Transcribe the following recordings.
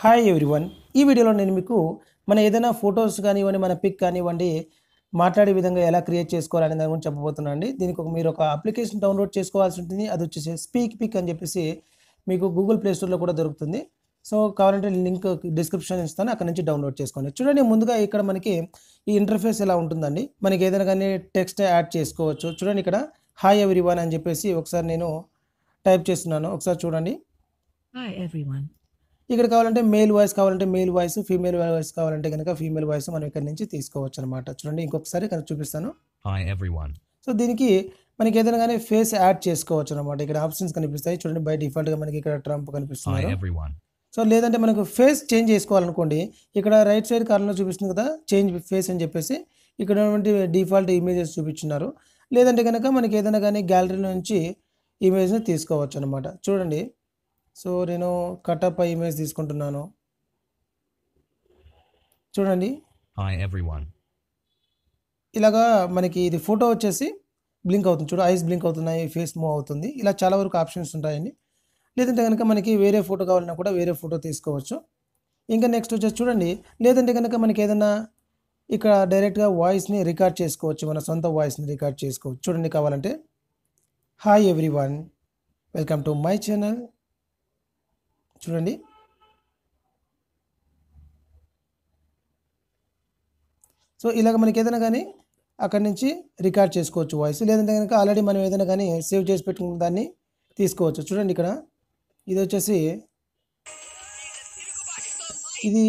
Hi everyone. ఈ వీడియోలో నేను మీకు మన ఏదైనా ఫోటోస్ కానివ్వండి, మన పిక్ కానివ్వండి, మాట్లాడే విధంగా ఎలా క్రియేట్ చేసుకోవాలనే దాని గురించి చెప్పబోతున్నాను అండి. దీనికి మీరు ఒక అప్లికేషన్ డౌన్లోడ్ చేసుకోవాల్సి ఉంటుంది. అది వచ్చేసి స్పీక్ పిక్ అని చెప్పేసి మీకు గూగుల్ ప్లే స్టోర్లో కూడా దొరుకుతుంది. సో కావాలంటే లింక్ డిస్క్రిప్షన్ ఇస్తాను, అక్కడ నుంచి డౌన్లోడ్ చేసుకోండి. చూడండి, ముందుగా ఇక్కడ మనకి ఈ ఇంటర్ఫేస్ ఎలా ఉంటుందండి. మనకి ఏదైనా కానీ టెక్స్ట్ యాడ్ చేసుకోవచ్చు. చూడండి, ఇక్కడ హాయ్ ఎవ్రీవన్ అని చెప్పేసి ఒకసారి నేను టైప్ చేస్తున్నాను. ఒకసారి చూడండి. Hi everyone. ఇక్కడ కావాలంటే మేల్ వాయిస్ కావాలంటే మేల్ వాయిస్, ఫీమేల్ వాయిస్ కావాలంటే కనుక ఫీమేల్ వాయిస్ మనం ఇక్కడ నుంచి తీసుకోవచ్చు అనమాట. చూడండి, ఇంకొకసారి ఇక్కడ చూపిస్తాను. Hi everyone. సో దీనికి మనకి ఏదైనా కానీ ఫేస్ యాడ్ చేసుకోవచ్చు అనమాట. ఇక్కడ ఆప్షన్స్ కనిపిస్తాయి. చూడండి, బై డిఫాల్ట్గా మనకి ఇక్కడ ట్రంప్ Hi కనిపిస్తున్నారు. everyone. సో లేదంటే మనకు ఫేస్ చేంజ్ చేసుకోవాలనుకోండి, ఇక్కడ రైట్ సైడ్ కార్నర్లో చూపిస్తుంది కదా చేంజ్ ఫేస్ అని చెప్పేసి, ఇక్కడ ఉన్నటువంటి డిఫాల్ట్ ఇమేజెస్ చూపించున్నారు. లేదంటే కనుక మనకి ఏదైనా కానీ గ్యాలరీ నుంచి ఇమేజ్ని తీసుకోవచ్చు అనమాట. చూడండి, సో నేను కటప్ ఇమేజ్ తీసుకుంటున్నాను. చూడండి, Hi everyone. ఇలాగా మనకి ఇది ఫోటో వచ్చేసి బ్లింక్ అవుతుంది. చూడు, ఐస్ బ్లింక్ అవుతున్నాయి, ఫేస్ మూవ్ అవుతుంది. ఇలా చాలా వరకు ఆప్షన్స్ ఉంటాయండి. లేదంటే కనుక మనకి వేరే ఫోటో కావాలన్నా కూడా వేరే ఫోటో తీసుకోవచ్చు. ఇంకా నెక్స్ట్ వచ్చేసి చూడండి, లేదంటే కనుక మనకి ఏదైనా ఇక్కడ డైరెక్ట్గా వాయిస్ని రికార్డ్ చేసుకోవచ్చు. మన సొంత వాయిస్ని రికార్డ్ చేసుకోవచ్చు. చూడండి, కావాలంటే hi everyone, welcome to my channel. చూడండి, సో ఇలాగ మనకి ఏదైనా కానీ అక్కడి నుంచి రికార్డ్ చేసుకోవచ్చు వాయిస్. లేదంటే కనుక ఆల్రెడీ మనం ఏదైనా కానీ సేవ్ చేసి పెట్టుకున్న దాన్ని తీసుకోవచ్చు. చూడండి, ఇక్కడ ఇది వచ్చేసి ఇది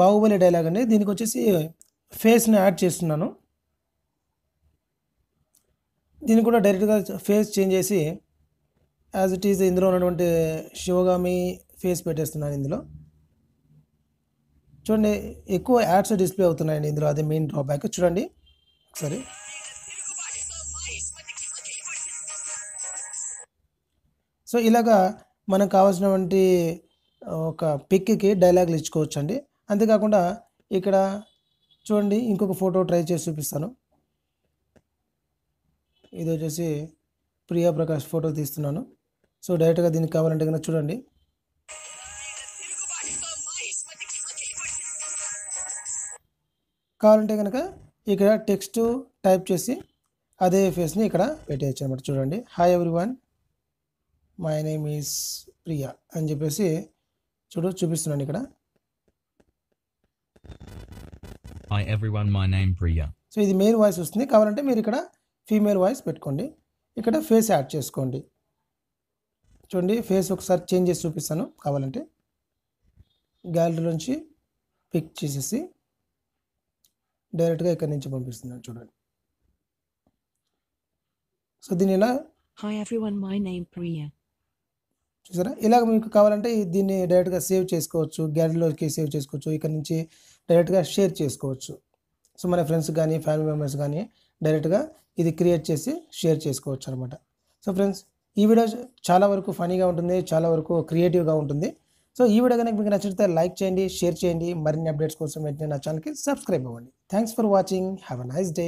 బాహుబలి డైలాగ్ అండి. దీనికి వచ్చేసి ఫేస్ని యాడ్ చేస్తున్నాను. దీన్ని కూడా డైరెక్ట్గా ఫేస్ చేంజ్ చేసి యాజ్ ఇట్ ఈజ్ ఇందులో ఉన్నటువంటి శివగామి ఫేస్ పెట్టేస్తున్నాను ఇందులో. చూడండి, ఎక్కువ యాడ్స్ డిస్ప్లే అవుతున్నాయండి ఇందులో, అదే మెయిన్ డ్రాబ్యాక్. చూడండి ఒకసారి. సో ఇలాగా మనకు కావాల్సినటువంటి ఒక పిక్కి డైలాగులు ఇచ్చుకోవచ్చు అండి. అంతేకాకుండా ఇక్కడ చూడండి, ఇంకొక ఫోటో ట్రై చేసి చూపిస్తాను. ఇది వచ్చేసి ప్రియా ప్రకాష్ ఫోటో తీస్తున్నాను. సో డైరెక్ట్గా దీనికి కావాలంటే కనుక చూడండి, కావాలంటే కనుక ఇక్కడ టెక్స్ట్ టైప్ చేసి అదే ఫేస్ని ఇక్కడ పెట్టేయచ్చు అనమాట. చూడండి, hi everyone, my name is Priya అని చెప్పేసి చూపిస్తున్నాను ఇక్కడ. Hi everyone, my name Priya. So ఇది మేల్ వాయిస్ వస్తుంది. కావాలంటే మీరు ఇక్కడ ఫీమేల్ వాయిస్ పెట్టుకోండి. ఇక్కడ ఫేస్ యాడ్ చేసుకోండి. చూడండి, ఫేస్ ఒకసారి చేంజ్ చేసి చూపిస్తాను. కావాలంటే గ్యాలరీలోంచి పిక్ చేసేసి డైరెక్ట్గా ఇక్కడ నుంచి పంపిస్తున్నాను. చూడండి, సో దీని ఇలా Hi everyone, my name Priya. చూసారా. ఇలాగ మీకు కావాలంటే దీన్ని డైరెక్ట్గా సేవ్ చేసుకోవచ్చు, గ్యాలరీలోకి సేవ్ చేసుకోవచ్చు. ఇక్కడ నుంచి డైరెక్ట్గా షేర్ చేసుకోవచ్చు. సో మన ఫ్రెండ్స్ కానీ ఫ్యామిలీ మెంబర్స్ కానీ డైరెక్ట్గా ఇది క్రియేట్ చేసి షేర్ చేసుకోవచ్చు అనమాట. సో ఫ్రెండ్స్, ఈ వీడియో చాలా వరకు ఫనీగా ఉంటుంది, చాలా వరకు క్రియేటివ్గా ఉంటుంది. సో ఈ వీడియో కనుక మీకు నచ్చితే లైక్ చేయండి, షేర్ చేయండి. మరిన్ని అప్డేట్స్ కోసం వెంటనే నా ఛానల్కి సబ్స్క్రైబ్ అవ్వండి. Thanks for watching. Have a nice day.